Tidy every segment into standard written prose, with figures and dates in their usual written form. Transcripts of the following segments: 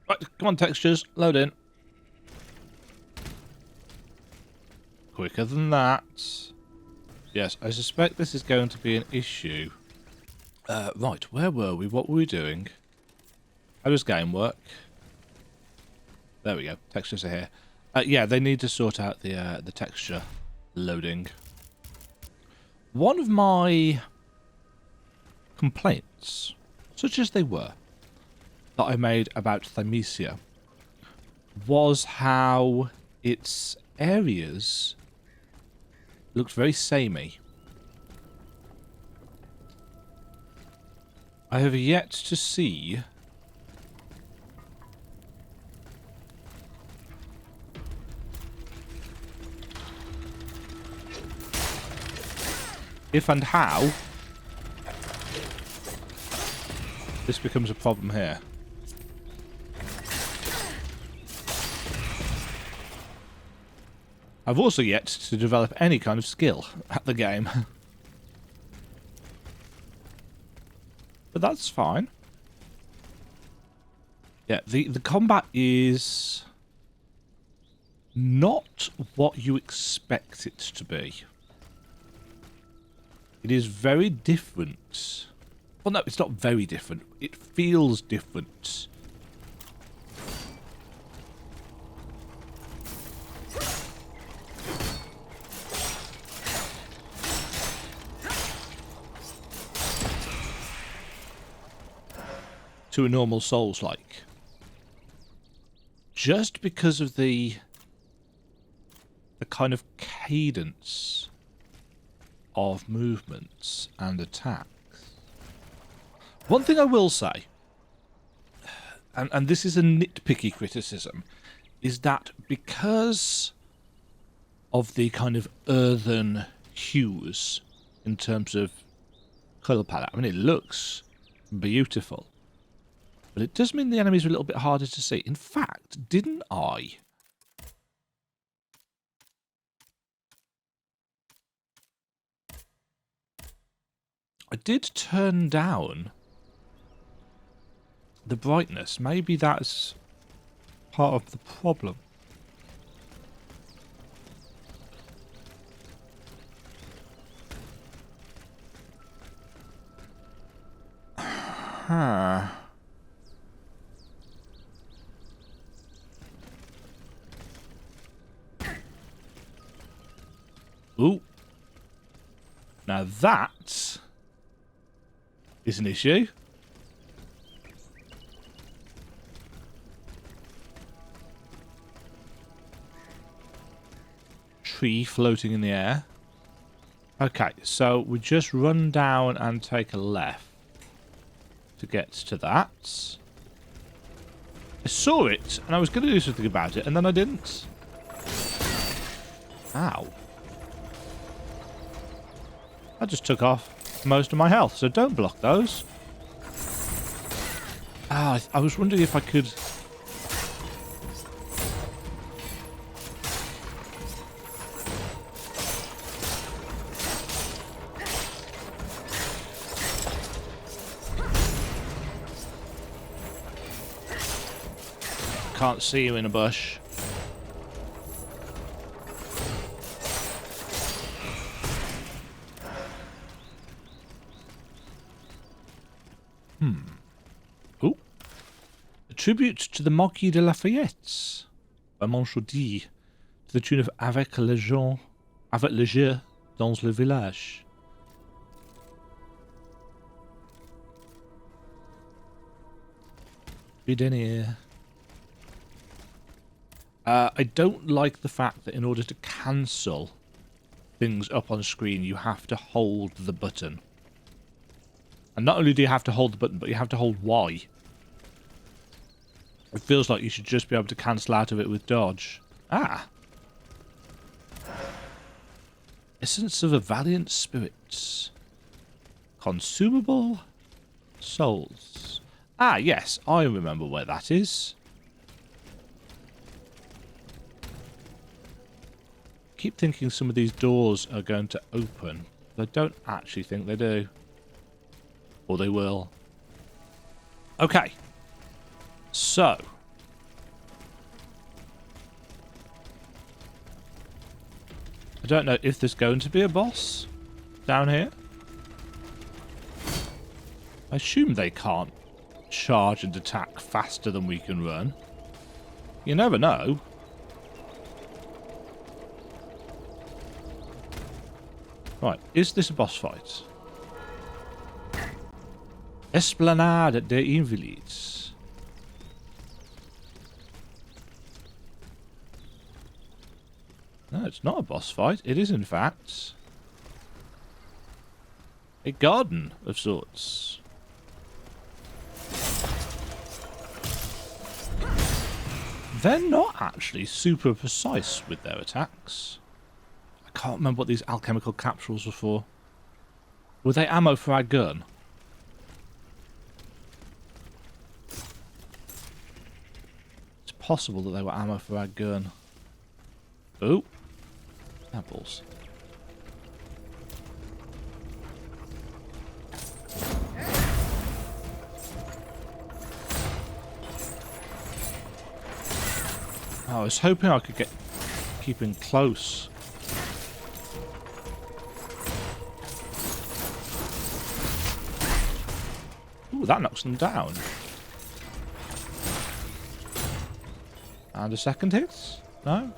Right, come on, textures, load in. Quicker than that. Yes, I suspect this is going to be an issue. Right, where were we? What were we doing? How does game work? There we go. Textures are here. Yeah, they need to sort out the texture loading. One of my complaints, such as they were, that I made about Thymesia was how its areas looked very samey. I have yet to see if and how this becomes a problem here. I've also yet to develop any kind of skill at the game. But that's fine. Yeah, the combat is not what you expect it to be. It is very different. Well, no, it's not very different. It feels different. To a normal Soulslike. Just because of the kind of cadence of movements and attacks. One thing I will say, and this is a nitpicky criticism, is that because of the kind of earthen hues in terms of colour palette, I mean, it looks beautiful. But it does mean the enemies are a little bit harder to see. In fact, didn't I? I did turn down the brightness. Maybe that's part of the problem. Huh. Ooh. Now that is an issue. Tree floating in the air. Okay, so we just run down and take a left to get to that. I saw it and I was going to do something about it and then I didn't. Ow. I just took off most of my health, so don't block those. Ah, I was wondering if I could... Can't see you in a bush. Oh. A tribute to the Marquis de Lafayette by Monchaudy to the tune of Avec le jeu dans le village. Read in here. I don't like the fact that in order to cancel things up on screen, you have to hold the button. And not only do you have to hold the button, but you have to hold Y. It feels like you should just be able to cancel out of it with dodge. Ah! Essence of a Valiant Spirit. Consumable Souls. Ah, yes, I remember where that is. I keep thinking some of these doors are going to open, but I don't actually think they do. Or they will. Okay. So. I don't know if there's going to be a boss down here. I assume they can't charge and attack faster than we can run. You never know. Right, is this a boss fight? Esplanade des Invalides. No, it's not a boss fight. It is, in fact, a garden of sorts. They're not actually super precise with their attacks. I can't remember what these alchemical capsules were for. Were they ammo for our gun? It's possible that they were ammo for our gun. Oh. Apples. Oh, I was hoping I could keep in close. Ooh, that knocks them down. And a second hit? No?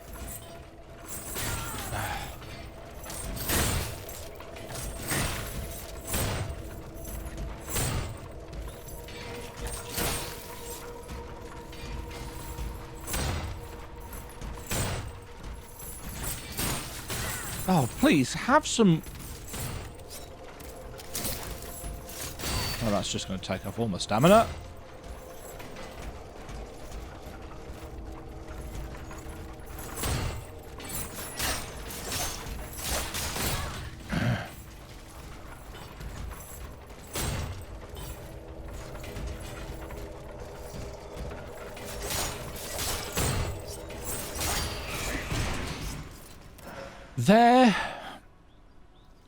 Oh, please, have some... Oh, that's just going to take off all my stamina. They're...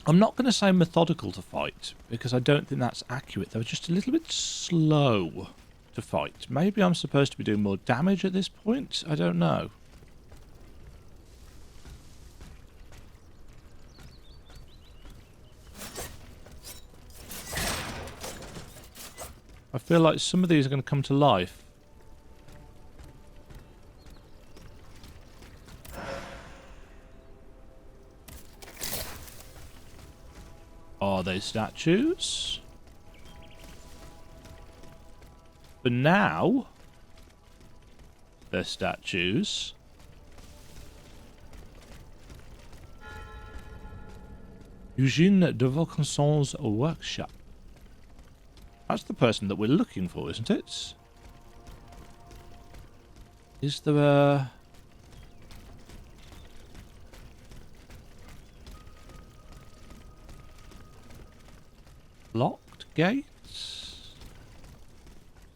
I'm not going to say methodical to fight, because I don't think that's accurate. They were just a little bit slow to fight. Maybe I'm supposed to be doing more damage at this point? I don't know. I feel like some of these are going to come to life. Are they statues? For now, they're statues. Eugene de Vaucanson's workshop. That's the person that we're looking for, isn't it? Is there a... locked gates?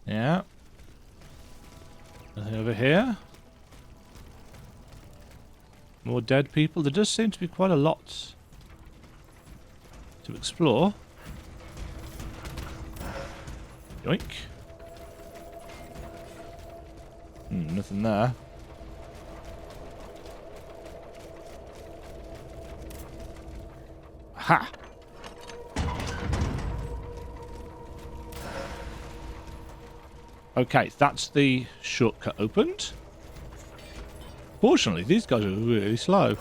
Yeah. Nothing over here? More dead people? There does seem to be quite a lot to explore. Yoink. Nothing there. Ha! Okay, that's the shortcut opened. Fortunately, these guys are really slow.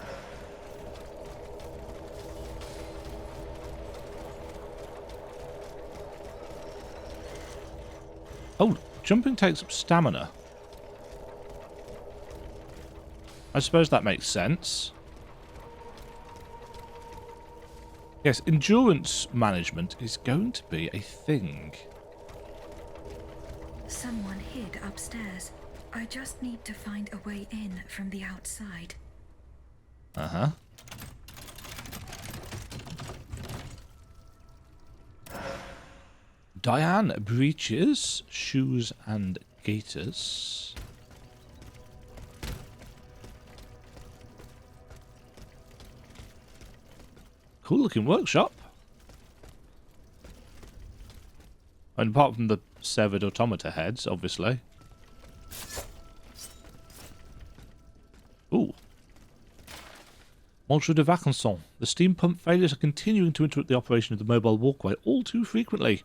Oh, jumping takes up stamina. I suppose that makes sense. Yes, endurance management is going to be a thing. Someone hid upstairs. I just need to find a way in from the outside. Uh-huh. Diane breeches, shoes and gaiters. Cool looking workshop. And apart from the severed automata heads, obviously. Monsieur de Vacquesson, the steam pump failures are continuing to interrupt the operation of the mobile walkway all too frequently.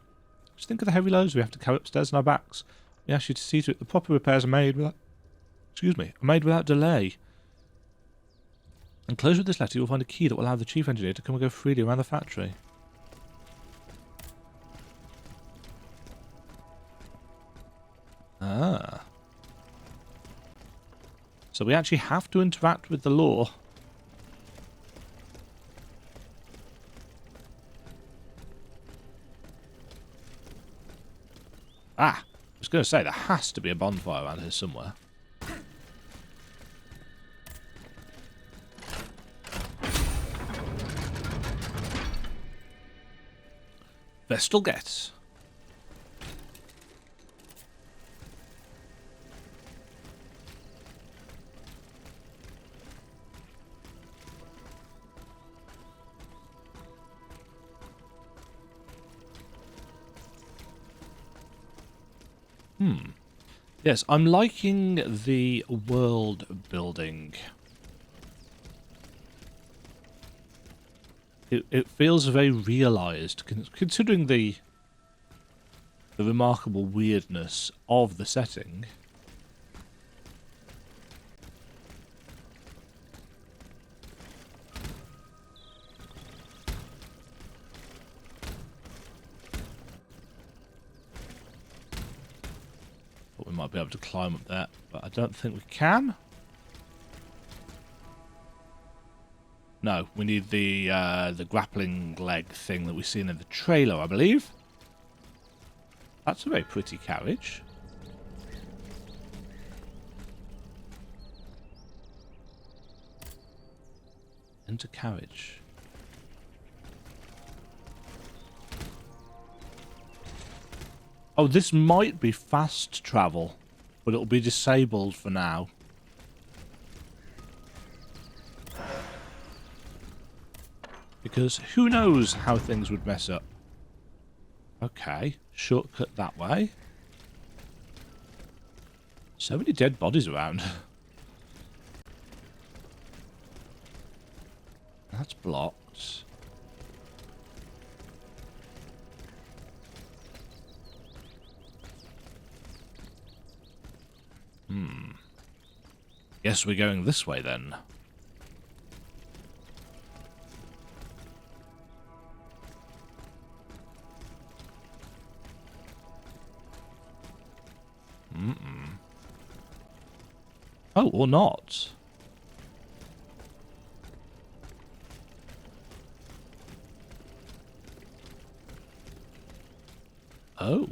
Just think of the heavy loads we have to carry upstairs on our backs. We ask you to see to it the proper repairs are made without, without delay. Enclosed with this letter, you will find a key that will allow the chief engineer to come and go freely around the factory. Ah. So we actually have to interact with the law. Ah, I was going to say, there has to be a bonfire around here somewhere. Vestal Gets. Yes, I'm liking the world building. It feels very realised, considering the remarkable weirdness of the setting. Thought we might be able to climb up there, but I don't think we can. No, we need the grappling leg thing that we've seen in the trailer, I believe. That's a very pretty carriage. Enter carriage. Oh, this might be fast travel, but it'll be disabled for now. Because who knows how things would mess up. Okay, shortcut that way. So many dead bodies around. That's blocked. Guess we're going this way then. Oh, or not. Oh.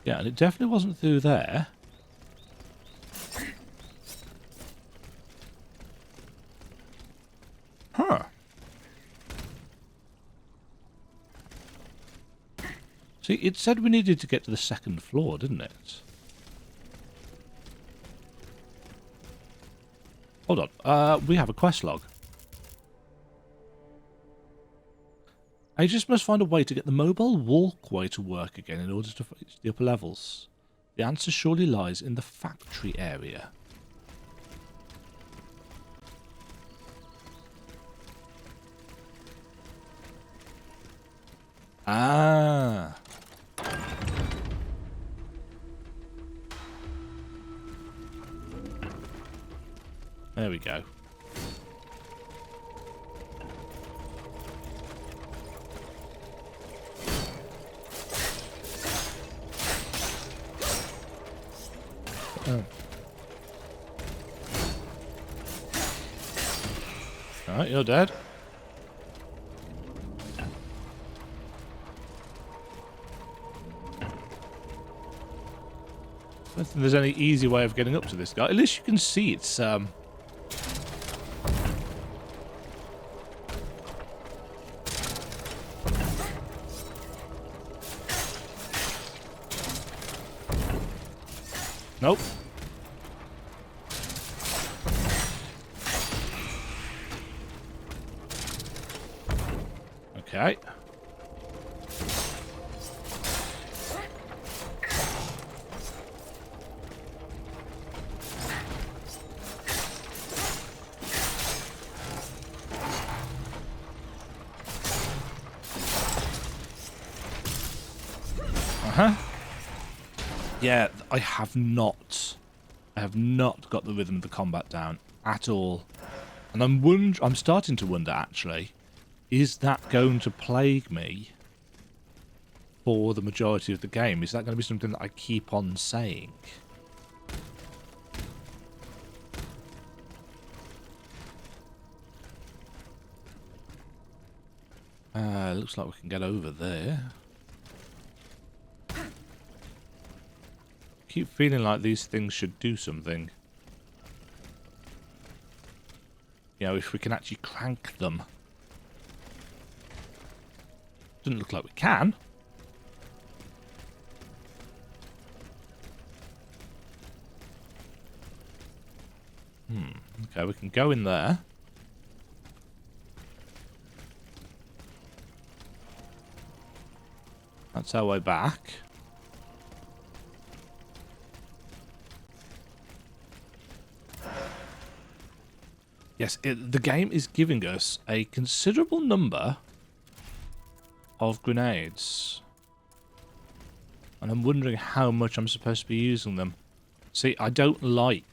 Yeah, and it definitely wasn't through there. Huh. See, it said we needed to get to the second floor, didn't it? Hold on. We have a quest log. Aegis must find a way to get the mobile walkway to work again in order to reach the upper levels. The answer surely lies in the factory area. Ah. There we go. Oh. Alright, you're dead. I don't think there's any easy way of getting up to this guy. At least you can see it's nope. Okay. Yeah, I have not got the rhythm of the combat down at all. And I'm starting to wonder, actually, is that going to plague me for the majority of the game? Is that going to be something that I keep on saying? Looks like we can get over there. Keep feeling like these things should do something. You know, if we can actually crank them. Doesn't look like we can. Okay, we can go in there. That's our way back. Yes, the game is giving us a considerable number of grenades. And I'm wondering how much I'm supposed to be using them. See, I don't like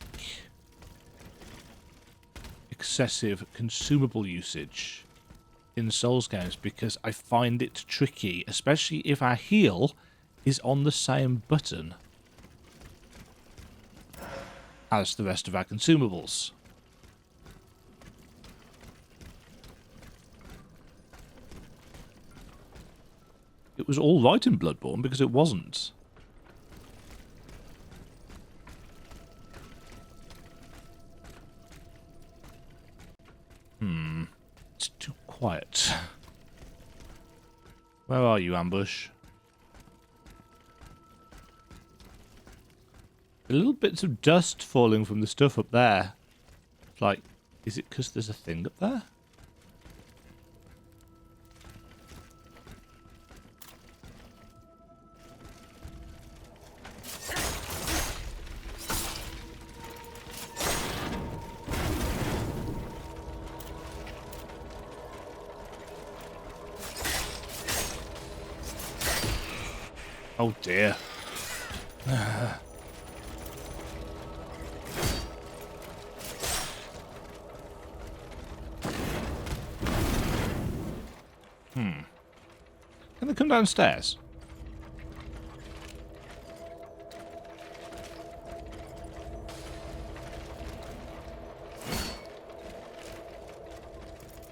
excessive consumable usage in Souls games because I find it tricky, especially if our heal is on the same button as the rest of our consumables. It was all right in Bloodborne because it wasn't. It's too quiet. Where are you, Ambush? A little bits of dust falling from the stuff up there. It's like, is it because there's a thing up there? Oh dear. Can they come downstairs?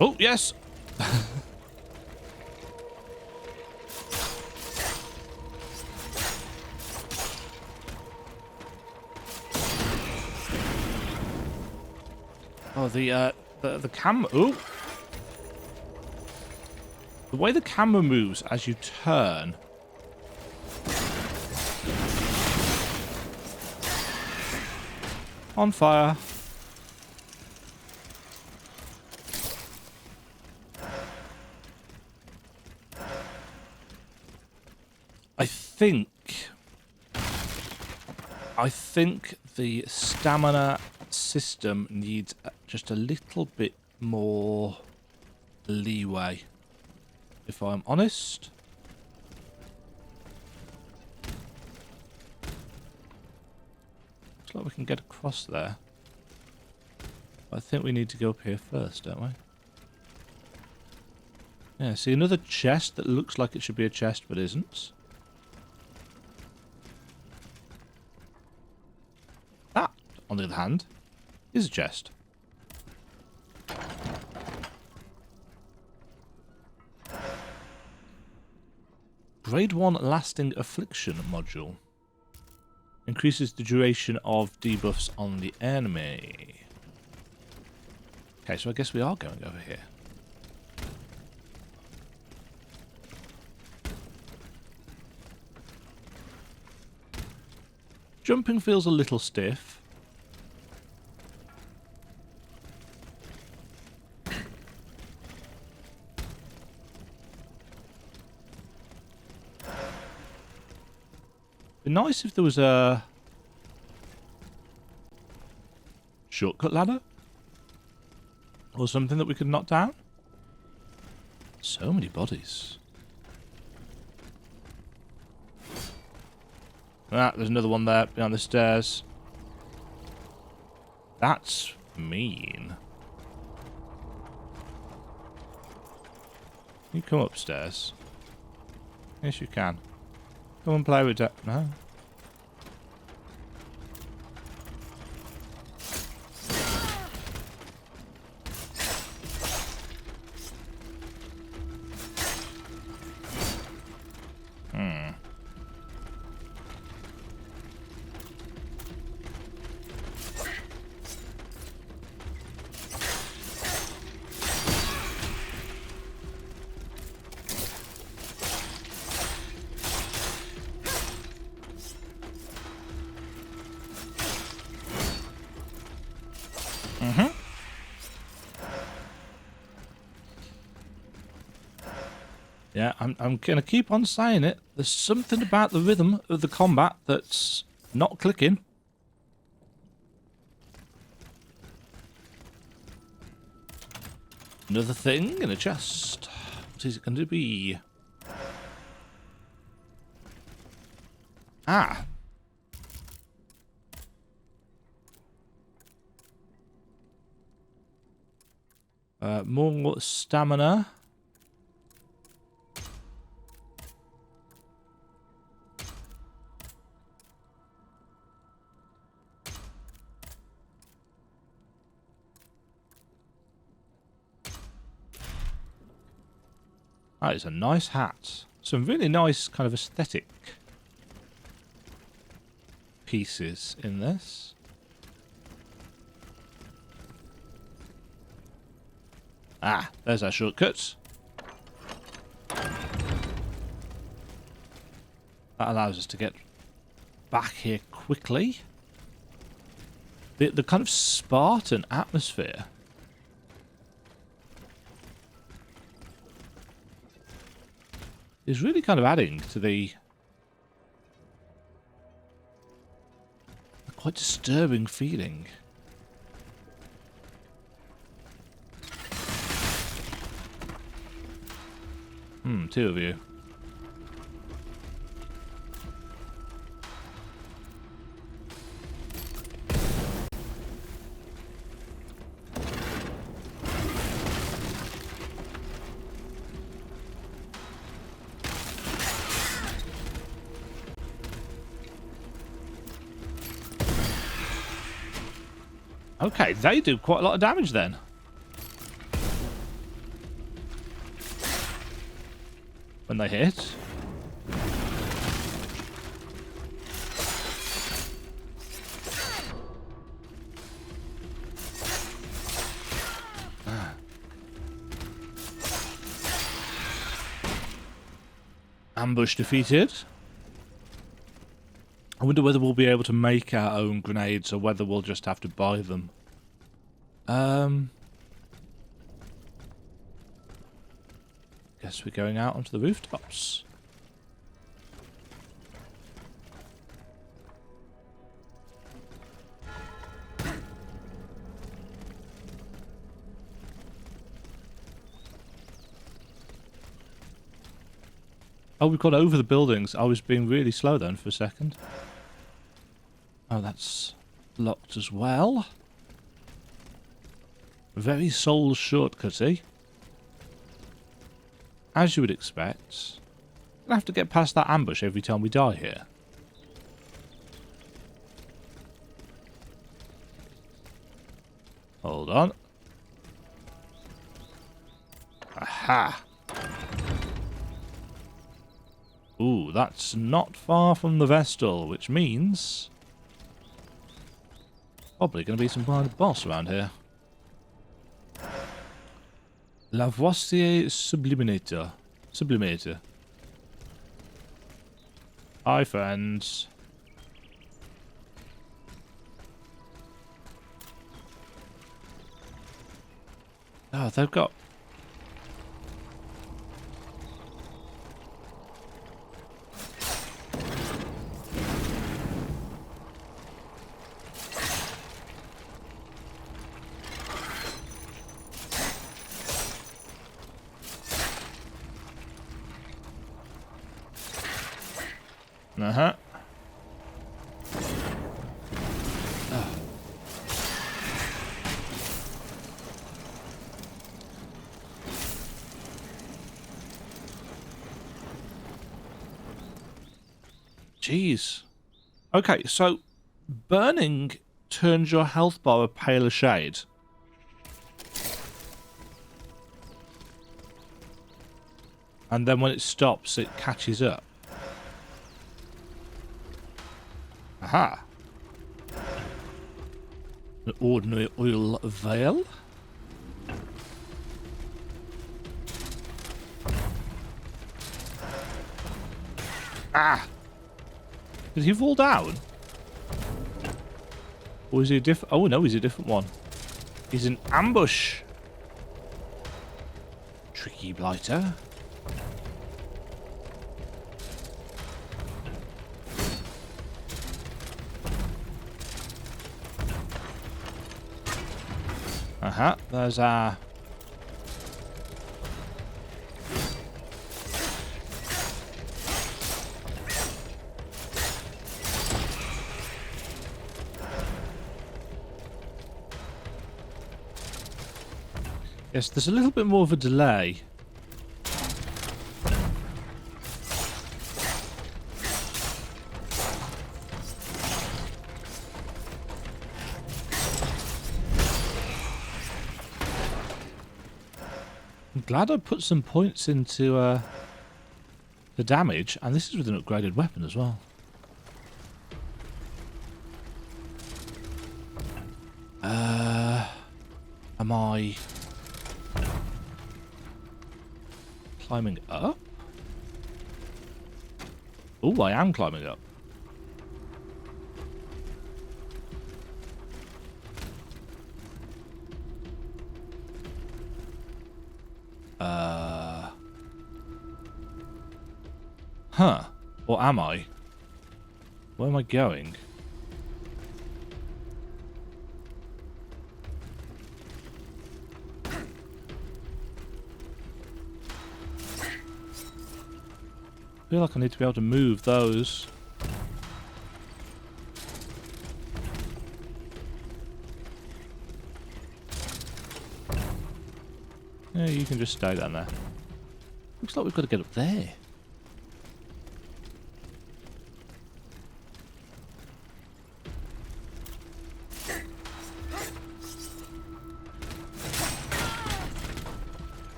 Oh, yes. Oh, the camera. Ooh. The way the camera moves as you turn. On fire. I think the stamina system needs just a little bit more leeway, if I'm honest. Looks like we can get across there. I think we need to go up here first, don't we? Yeah, see another chest that looks like it should be a chest but isn't. That, on the other hand, is a chest. Grade 1 Lasting Affliction module. Increases the duration of debuffs on the enemy. Okay, so I guess we are going over here. Jumping feels a little stiff. It'd be nice if there was a shortcut ladder or something that we could knock down. So many bodies. Ah, there's another one there behind the stairs. That's mean. You come upstairs. Yes, you can. Come and play with that. No. Yeah, I'm going to keep on saying it. There's something about the rhythm of the combat that's not clicking. Another thing in a chest. What is it going to be? Ah. More stamina. That is a nice hat. Some really nice kind of aesthetic pieces in this. Ah, there's our shortcut. That allows us to get back here quickly. The kind of Spartan atmosphere is really kind of adding to the quite disturbing feeling. Two of you. Okay, they do quite a lot of damage then. When they hit. Ambush defeated. I wonder whether we'll be able to make our own grenades or whether we'll just have to buy them. Guess we're going out onto the rooftops. Oh, we've got over the buildings. I was being really slow then for a second. Oh, that's locked as well. Very soul shortcutty. As you would expect. We'll have to get past that ambush every time we die here. Hold on. Aha! Ooh, that's not far from the Vestal, which means probably going to be some kind of boss around here. Lavoisier Subliminator. Sublimator. Hi, friends. Oh, they've got... Uh-huh. Jeez. Okay, so burning turns your health bar a paler shade. And then when it stops, it catches up. Aha. An ordinary oil vial. Ah! Did he fall down? Or is he a different... Oh, no, he's a different one. He's an ambush. Tricky blighter. Uh-huh, there's our... Yes, there's a little bit more of a delay. I'm glad I put some points into the damage, and this is with an upgraded weapon as well. Am I climbing up? Oh, I am climbing up. Huh. Or am I? Where am I going? I feel like I need to be able to move those. Yeah, you can just stay down there. Looks like we've got to get up there.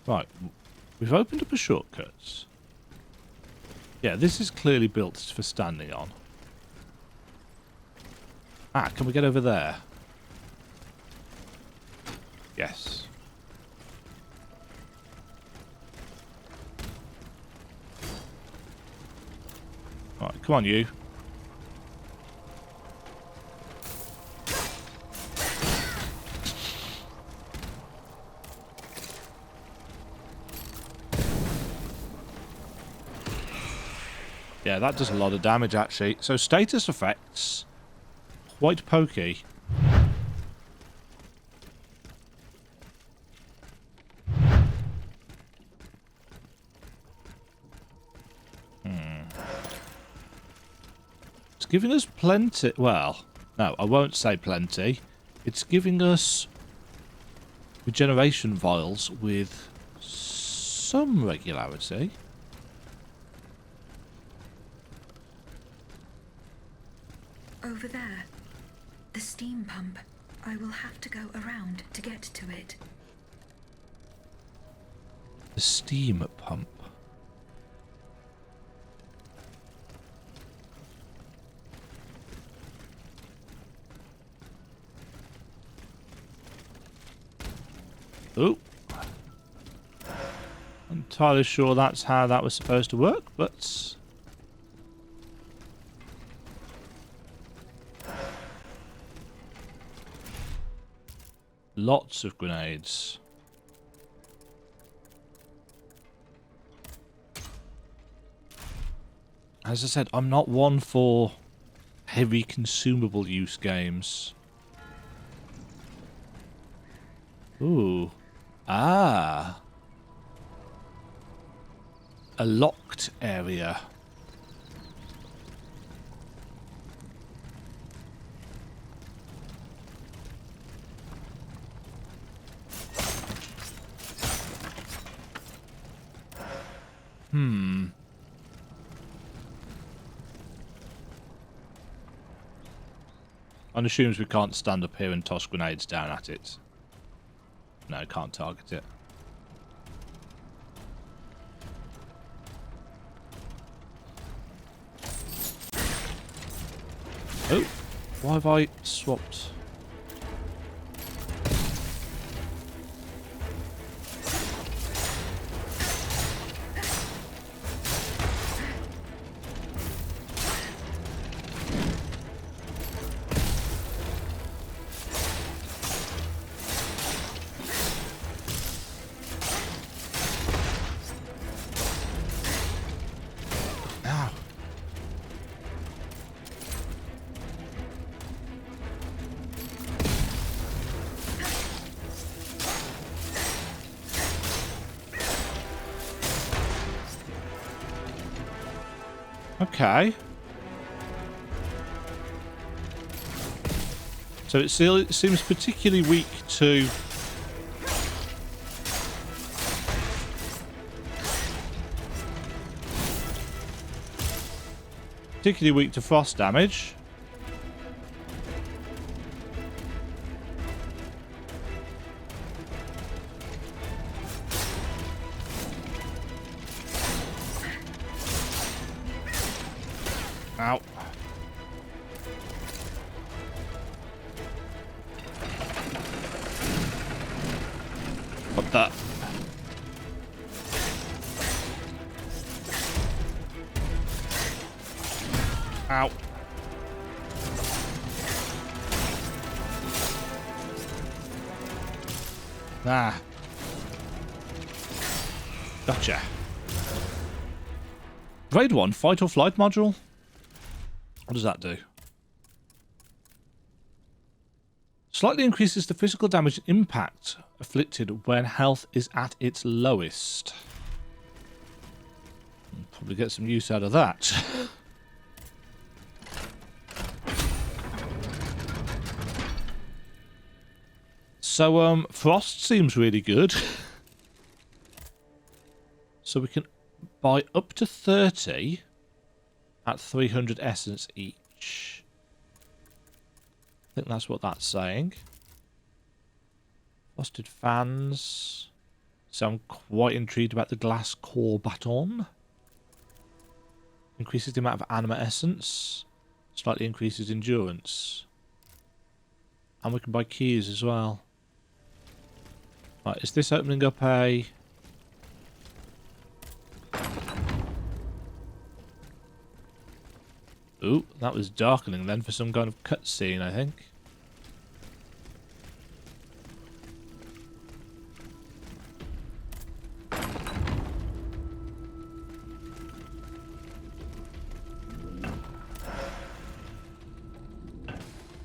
Right, we've opened up a shortcut. Yeah, this is clearly built for standing on. Ah, can we get over there? Yes. Right, come on, you. Yeah, that does a lot of damage, actually. So, status effects. Quite pokey. It's giving us plenty... Well, no, I won't say plenty. It's giving us regeneration vials with some regularity. Over there. The steam pump. I will have to go around to get to it. The steam pump. Oh. I'm entirely sure that's how that was supposed to work, but... Lots of grenades. As I said, I'm not one for heavy consumable use games. Ooh. Ah. A locked area. And assumes we can't stand up here and toss grenades down at it. No, can't target it. Oh, why have I swapped? Okay. So it seems particularly weak to... particularly weak to frost damage. Ow. What the? Ow. Ah. Gotcha. Grade 1, fight or flight module? What does that do? Slightly increases the physical damage impact afflicted when health is at its lowest. Probably get some use out of that. So, Frost seems really good. So we can buy up to 30 at 300 essence each. I think that's what that's saying. Frosted fans. So I'm quite intrigued about the glass core baton. Increases the amount of anima essence. Slightly increases endurance. And we can buy keys as well. Right, is this opening up a... Ooh, that was darkening then for some kind of cutscene, I think.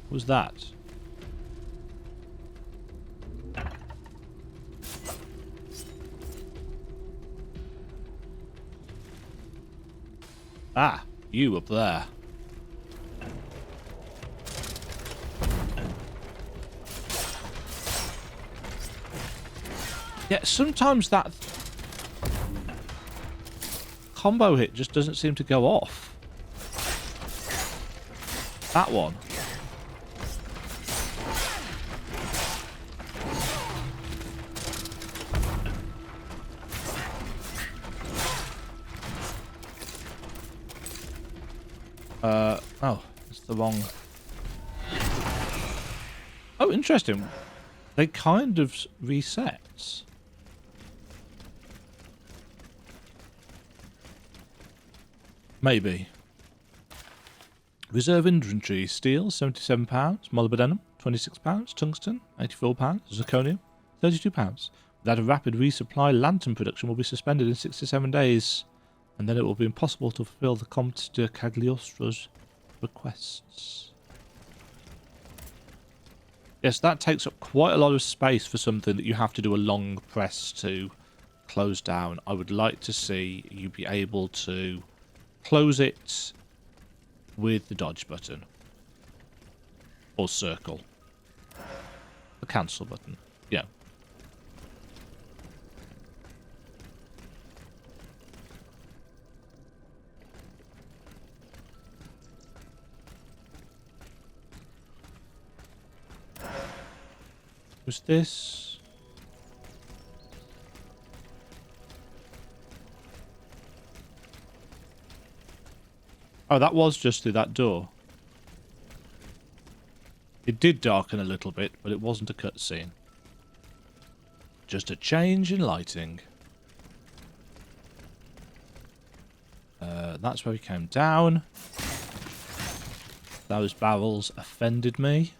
What was that? Ah, you up there. Yeah, sometimes that combo hit just doesn't seem to go off. That one. Oh, it's the wrong... Oh, interesting. They kind of reset. Maybe. Reserve inventory. Steel, £77. Molybdenum, £26. Tungsten, £84. Zirconium, £32. Without a rapid resupply, lantern production will be suspended in 6 to 7 days. And then it will be impossible to fulfill the Comte de Cagliostro's requests. Yes, that takes up quite a lot of space for something that you have to do a long press to close down. I would like to see you be able to close it with the dodge button. Or circle. The cancel button. Yeah. Was this? Oh, that was just through that door. It did darken a little bit, but it wasn't a cutscene. Just a change in lighting. That's where we came down. Those barrels offended me.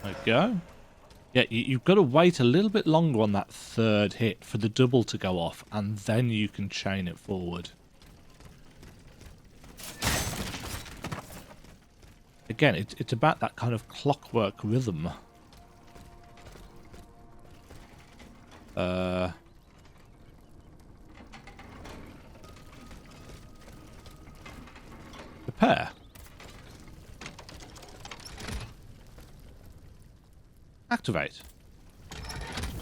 There we go. Yeah, you've got to wait a little bit longer on that third hit for the double to go off, and then you can chain it forward. Again, it's about that kind of clockwork rhythm. Repair. Activate.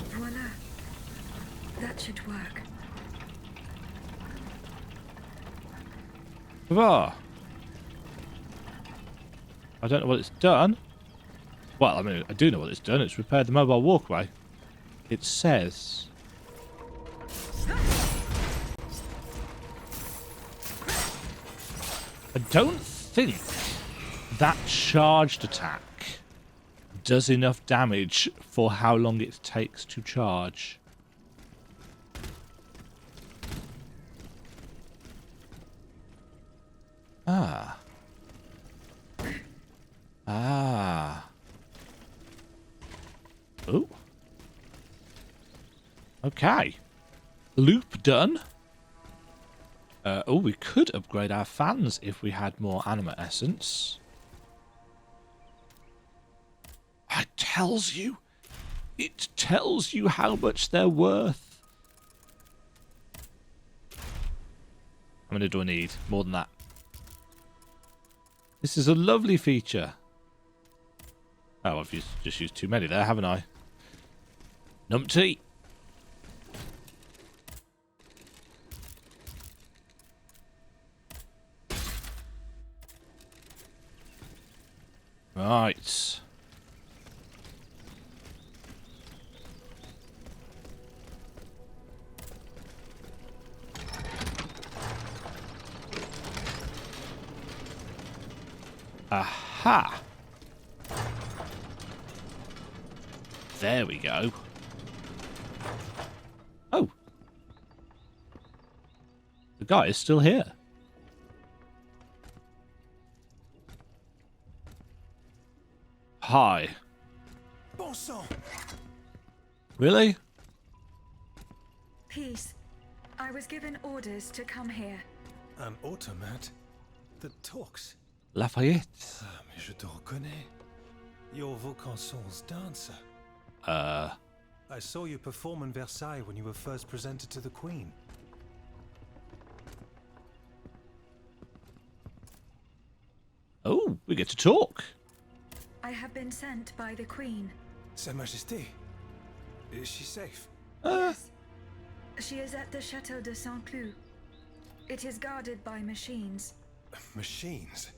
Voila. That should work. Hurrah! I don't know what it's done. Well, I mean, I do know what it's done. It's repaired the mobile walkway. It says... I don't think that charged attack does enough damage for how long it takes to charge. Ah. Ah. Oh. Okay. Loop done. Oh, we could upgrade our fans if we had more anima essence. It tells you how much they're worth. How many do I need? More than that. This is a lovely feature. Oh, I've just used too many there, haven't I? Numpty. Right. Aha! There we go. Oh! The guy is still here. Hi. Bon sang. Really? Peace. I was given orders to come here. An automat that talks. Lafayette. Ah, mais je te reconnais. You're Vaucanson's dancer. I saw you perform in Versailles when you were first presented to the Queen. Oh, we get to talk. I have been sent by the Queen. Sa Majesté. Is she safe? Yes. She is at the Chateau de Saint-Cloud. It is guarded by machines. Machines?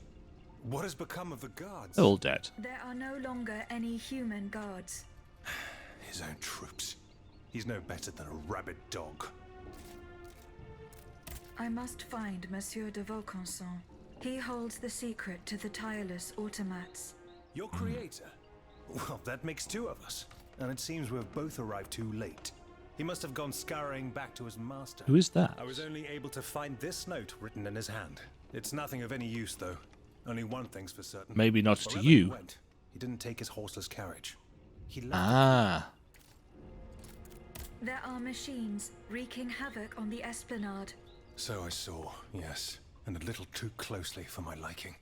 What has become of the guards? They're all dead. There are no longer any human guards. His own troops. He's no better than a rabid dog. I must find Monsieur de Vaucanson. He holds the secret to the tireless automats. Your creator? Well, that makes two of us. And it seems we've both arrived too late. He must have gone scurrying back to his master. Who is that? I was only able to find this note written in his hand. It's nothing of any use, though. Only one thing's for certain. Maybe not to Wherever you. He went, he didn't take his horseless carriage. He left Ah. There are machines wreaking havoc on the esplanade. So I saw, yes. And a little too closely for my liking.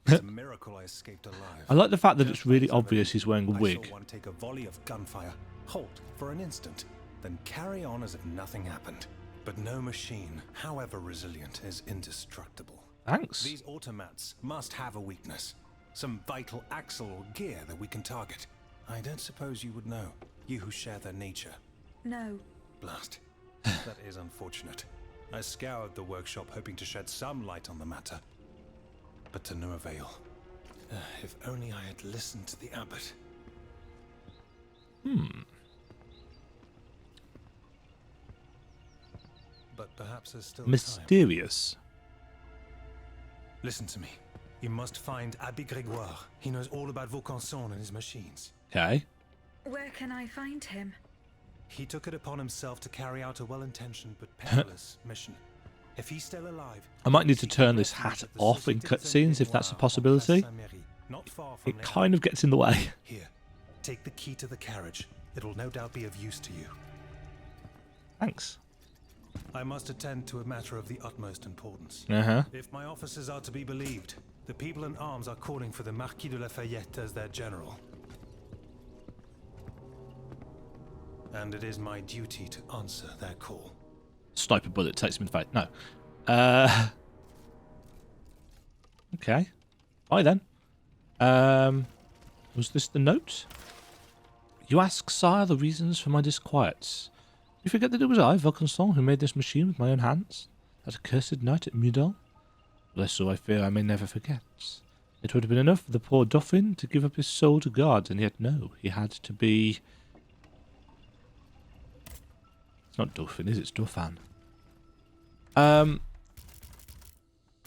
It's a miracle I escaped alive. I like the fact that it's really obvious he's wearing a I wig. saw one take a volley of gunfire, halt for an instant, then carry on as if nothing happened. But no machine, however resilient, is indestructible. Thanks. These automats must have a weakness. Some vital axle or gear that we can target. I don't suppose you would know, you who share their nature. No. Blast. That is unfortunate. I scoured the workshop hoping to shed some light on the matter, but to no avail. If only I had listened to the abbot. But perhaps there's still time. Mysterious. Listen to me. You must find Abbé Grégoire. He knows all about Vaucanson and his machines. Okay. Where can I find him? He took it upon himself to carry out a well-intentioned but perilous mission. If he's still alive, I might need to turn this hat off in cutscenes if that's a possibility. It kind of gets in the way. Here, take the key to the carriage. It'll no doubt be of use to you. Thanks. I must attend to a matter of the utmost importance. Uh-huh. If my officers are to be believed, the people in arms are calling for the Marquis de Lafayette as their general. And it is my duty to answer their call. Sniper bullet takes him in the face. No. Okay. Bye then. Was this the note? You ask, sire, the reasons for my disquiets. You forget that it was I, Vaucanson, who made this machine with my own hands? That accursed night at Meudon? Less so I fear I may never forget. It would have been enough for the poor Dauphin to give up his soul to God, and yet no, he had to be... It's not Dauphin, is it? It's Dauphin.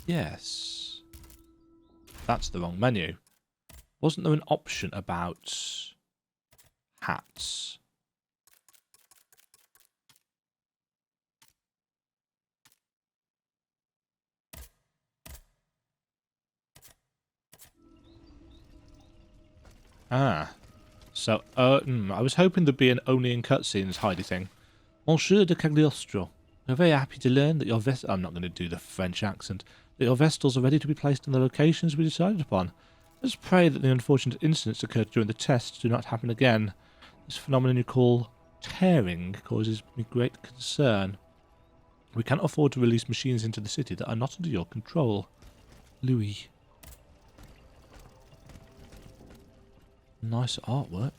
Yes. That's the wrong menu. Wasn't there an option about hats? Ah. So, I was hoping there'd be an only in cutscenes hidey thing. Monsieur de Cagliostro, we're very happy to learn that your vessel... I'm not going to do the French accent. That your vestals are ready to be placed in the locations we decided upon. Let's pray that the unfortunate incidents occurred during the tests do not happen again. This phenomenon you call tearing causes me great concern. We cannot afford to release machines into the city that are not under your control. Louis. Nice artwork.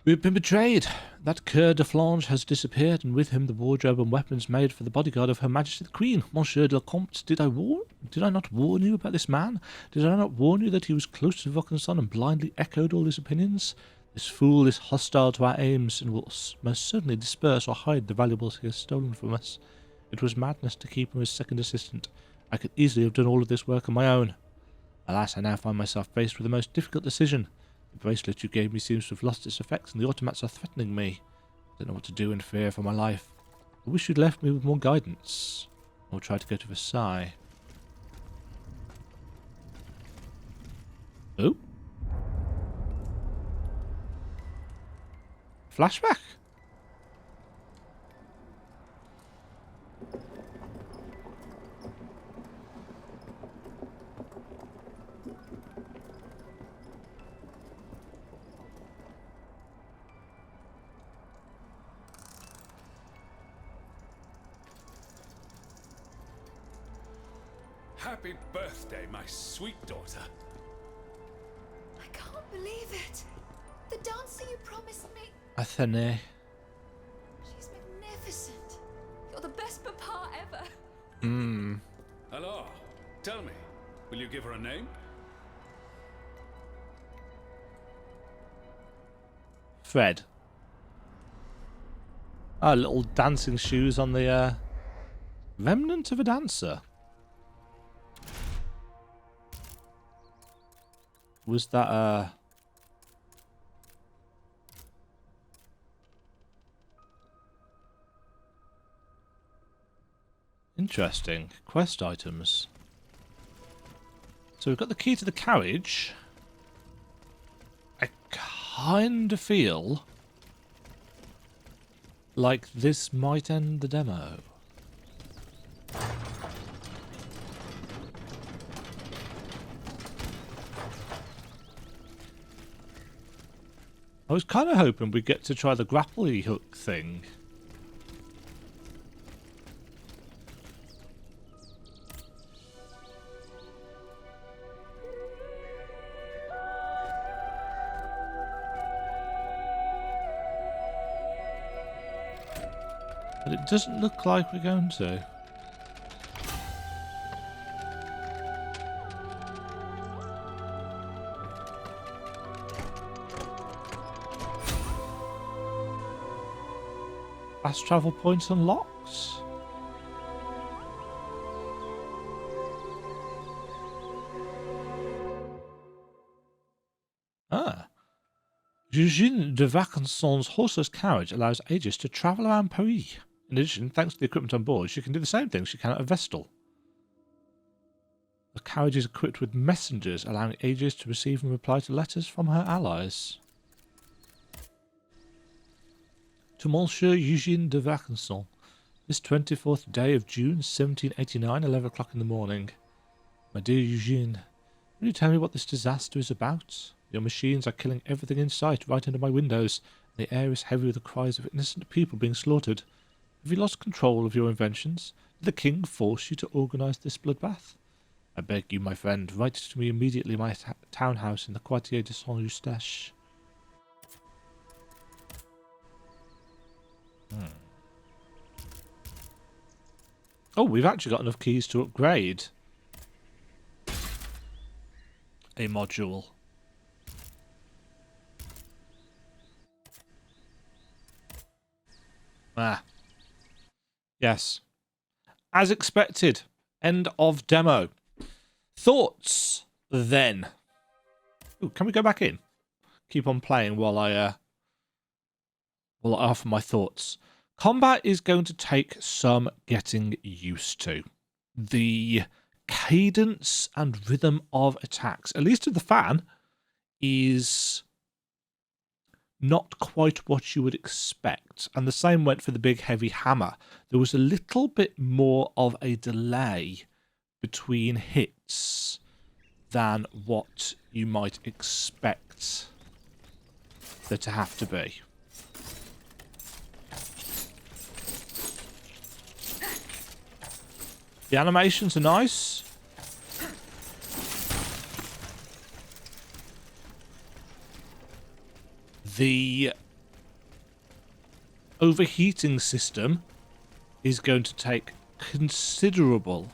We've been betrayed. That Coeur de Flange has disappeared, and with him the wardrobe and weapons made for the bodyguard of Her Majesty the Queen. Monsieur de Comte, did I not warn you about this man? Did I not warn you that he was close to Vaucanson and blindly echoed all his opinions? This fool is hostile to our aims, and will most certainly disperse or hide the valuables he has stolen from us. It was madness to keep him as second assistant. I could easily have done all of this work on my own. Alas, I now find myself faced with the most difficult decision. The bracelet you gave me seems to have lost its effects, and the automats are threatening me. I don't know what to do in fear for my life. I wish you'd left me with more guidance. I'll try to go to Versailles. Oh? Flashback? Happy birthday, my sweet daughter. I can't believe it. The dancer you promised me. Athene. She's magnificent. You're the best papa ever. Alors, tell me, will you give her a name? Fred. Ah, little dancing shoes on the remnant of a dancer. Was that interesting. Quest items. So we've got the key to the carriage. I kind of feel like this might end the demo. I was kind of hoping we'd get to try the grappling hook thing. But it doesn't look like we're going to. Fast travel points unlocked. Ah. Eugène de Vaconson's horseless carriage allows Aegis to travel around Paris. In addition, thanks to the equipment on board, she can do the same things she can at a Vestal. The carriage is equipped with messengers, allowing Aegis to receive and reply to letters from her allies. To Monsieur Eugène de Vacanson, this 24th day of June, 1789, 11 o'clock in the morning. My dear Eugène, will you tell me what this disaster is about? Your machines are killing everything in sight right under my windows, and the air is heavy with the cries of innocent people being slaughtered. Have you lost control of your inventions? Did the king force you to organize this bloodbath? I beg you, my friend, write to me immediately in my townhouse in the Quartier de Saint-Eustache. Oh, we've actually got enough keys to upgrade a module. Ah. Yes. As expected. End of demo. Thoughts, then? Ooh, can we go back in? Keep on playing while I offer my thoughts. Combat is going to take some getting used to. The cadence and rhythm of attacks, at least of the fan, is not quite what you would expect. And the same went for the big heavy hammer. There was a little bit more of a delay between hits than what you might expect there to have to be. The animations are nice. The overheating system is going to take considerable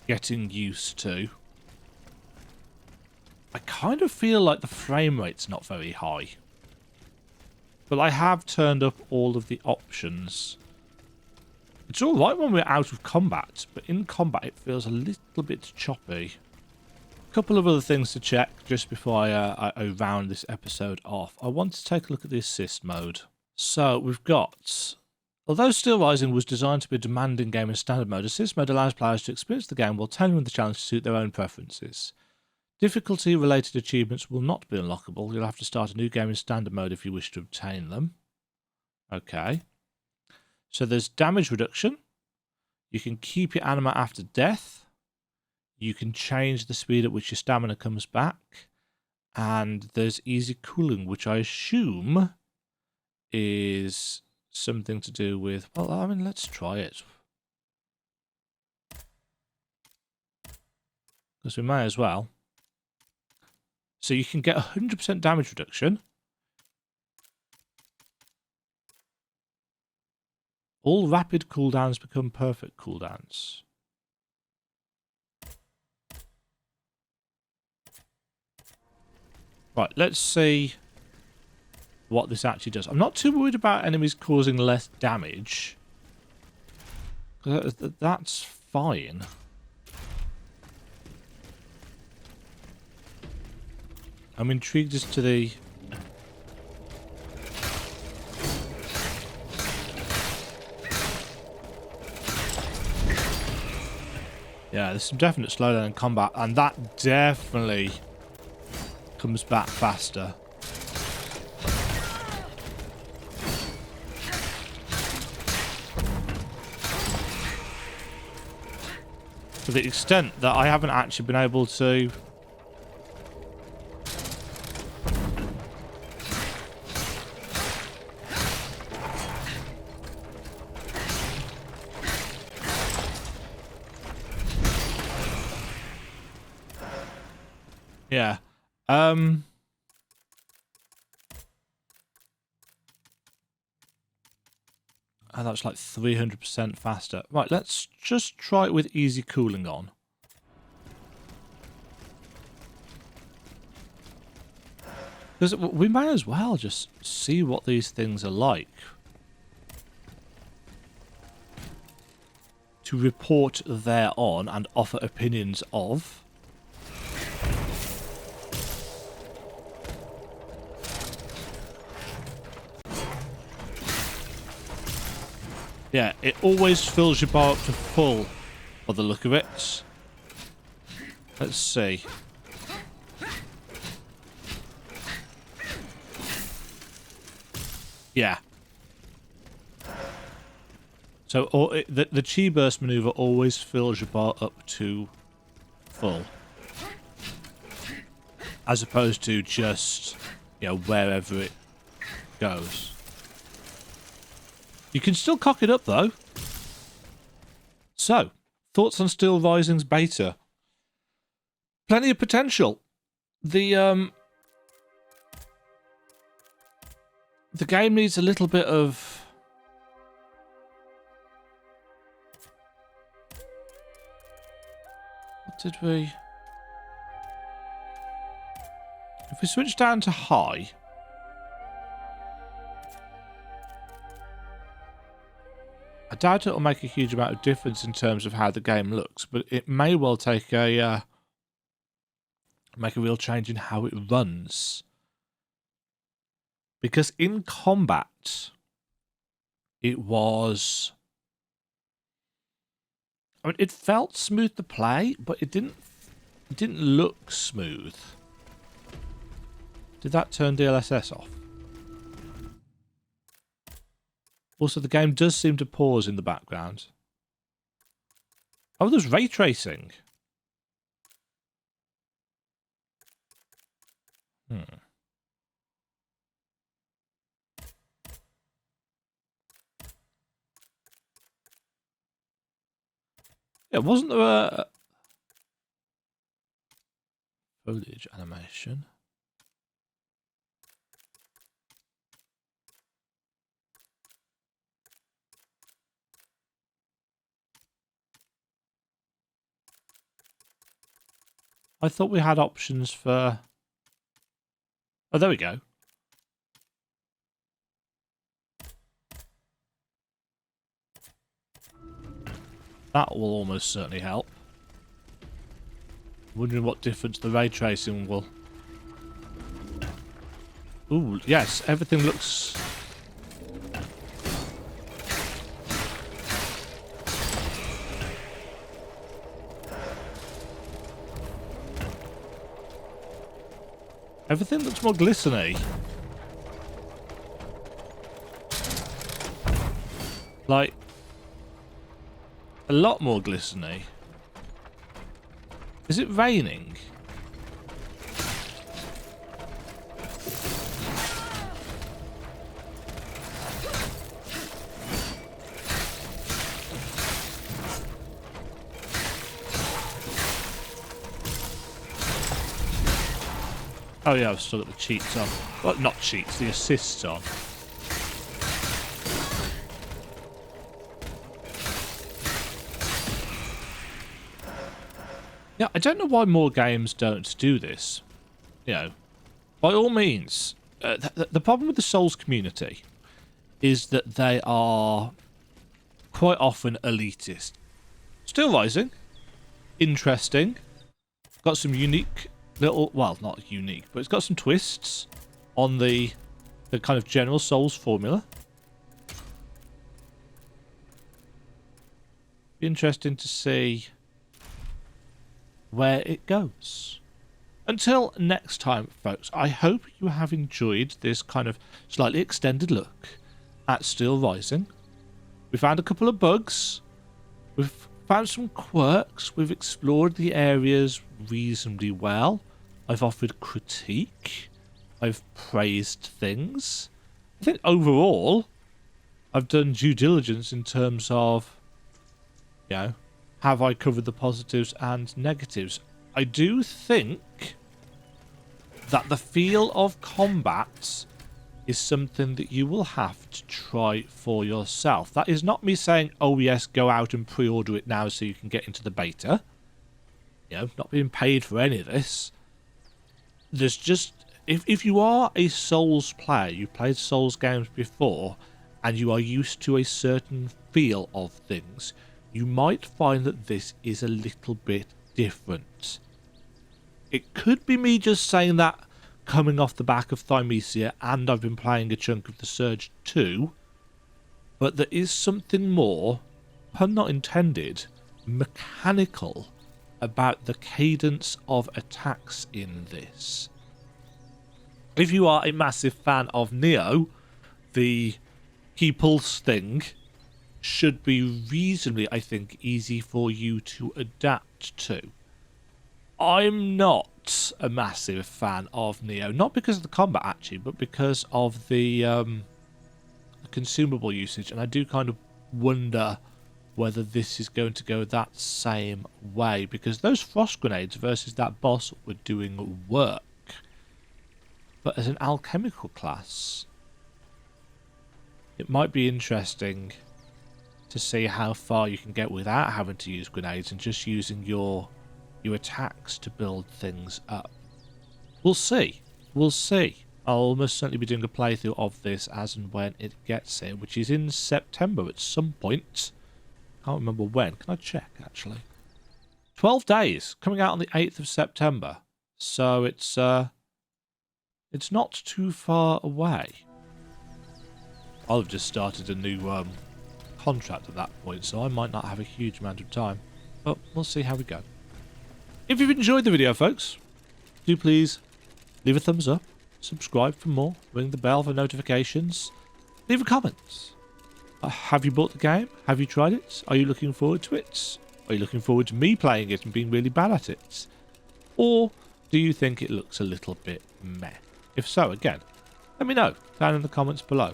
getting used to. I kind of feel like the frame rate's not very high. But I have turned up all of the options. It's alright when we're out of combat, but in combat it feels a little bit choppy. A couple of other things to check just before I round this episode off. I want to take a look at the assist mode. So we've got, although Steelrising was designed to be a demanding game in standard mode, assist mode allows players to experience the game while tailoring the challenge to suit their own preferences. Difficulty related achievements will not be unlockable. You'll have to start a new game in standard mode if you wish to obtain them. Okay. So there's damage reduction. You can keep your anima after death. You can change the speed at which your stamina comes back. And there's easy cooling, which I assume is something to do with... Well, I mean, let's try it. Because we may as well. So you can get 100% damage reduction. All rapid cooldowns become perfect cooldowns. Right, let's see what this actually does. I'm not too worried about enemies causing less damage. That's fine. I'm intrigued as to the... Yeah, there's some definite slowdown in combat, and that definitely comes back faster. To the extent that I haven't actually been able to Yeah. And that's like 300% faster. Right, let's just try it with easy cooling on. Because we may as well just see what these things are like. To report thereon and offer opinions of. Yeah, it always fills your bar up to full by the look of it. Let's see. Yeah. So the chi burst maneuver always fills your bar up to full. As opposed to just, you know, wherever it goes. You can still cock it up, though. So, thoughts on Steelrising's beta? Plenty of potential. The game needs a little bit of... What did we... If we switch down to high... I doubt it'll make a huge amount of difference in terms of how the game looks, but it may well take a make a real change in how it runs. Because in combat, it was... I mean, it felt smooth to play, but it didn't look smooth. Did that turn DLSS off? Also, the game does seem to pause in the background. Oh, there's ray tracing. Yeah, wasn't there a... foliage animation? I thought we had options for... Oh, there we go. That will almost certainly help. Wondering what difference the ray tracing will... Ooh, yes, everything looks... Everything looks more glistening. Like, a lot more glistening. Is it raining? Oh yeah, I've still got the cheats on. Well, not cheats, the assists on. Yeah, I don't know why more games don't do this. You know, by all means. The problem with the Souls community is that they are quite often elitist. Steelrising, interesting. Got some unique little, well, not unique, but it's got some twists on the kind of general Souls formula. Be interesting to see where it goes. Until next time, folks, I hope you have enjoyed this kind of slightly extended look at Steelrising. We found a couple of bugs. We've found some quirks. We've explored the areas reasonably well. I've offered critique. I've praised things. I think overall, I've done due diligence in terms of, you know, have I covered the positives and negatives? I do think that the feel of combat is something that you will have to try for yourself. That is not me saying, oh yes, go out and pre-order it now so you can get into the beta. You know, not being paid for any of this. There's just, if you are a Souls player, you've played Souls games before, and you are used to a certain feel of things, you might find that this is a little bit different. It could be me just saying that coming off the back of Thymesia, and I've been playing a chunk of the Surge too, but there is something more, pun not intended, mechanical about the cadence of attacks in this. If you are a massive fan of Neo, the key pulse thing should be reasonably, I think, easy for you to adapt to. I'm not a massive fan of Neo, not because of the combat actually, but because of the consumable usage, and I do kind of wonder whether this is going to go that same way, because those frost grenades versus that boss were doing work. But as an alchemical class, it might be interesting to see how far you can get without having to use grenades and just using your attacks to build things up. We'll see. We'll see. I'll almost certainly be doing a playthrough of this as and when it gets here, which is in September at some point. Can't remember when. Can I check, actually? 12 days. Coming out on the 8th of September. So it's not too far away. I'll have just started a new contract at that point, so I might not have a huge amount of time. But we'll see how we go. If you've enjoyed the video, folks, do please leave a thumbs up, subscribe for more, ring the bell for notifications, leave a comment. Have you bought the game? Have you tried it? Are you looking forward to it? Are you looking forward to me playing it and being really bad at it? Or do you think it looks a little bit meh? If so, again, let me know down in the comments below.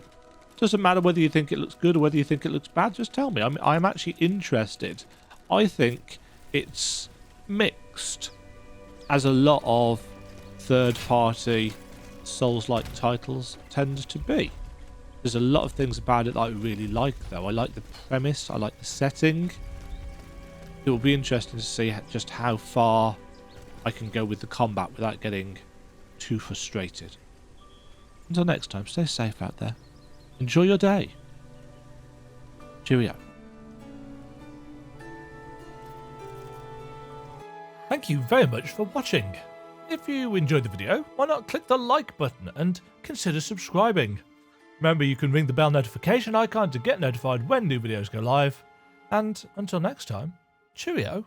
Doesn't matter whether you think it looks good or whether you think it looks bad, just tell me. I'm actually interested. I think it's mixed, as a lot of third-party Souls-like titles tend to be. There's a lot of things about it that I really like, though. I like the premise, I like the setting. It will be interesting to see just how far I can go with the combat without getting too frustrated. Until next time, stay safe out there. Enjoy your day. Cheerio. Thank you very much for watching. If you enjoyed the video, why not click the like button and consider subscribing. Remember, you can ring the bell notification icon to get notified when new videos go live. And until next time, cheerio.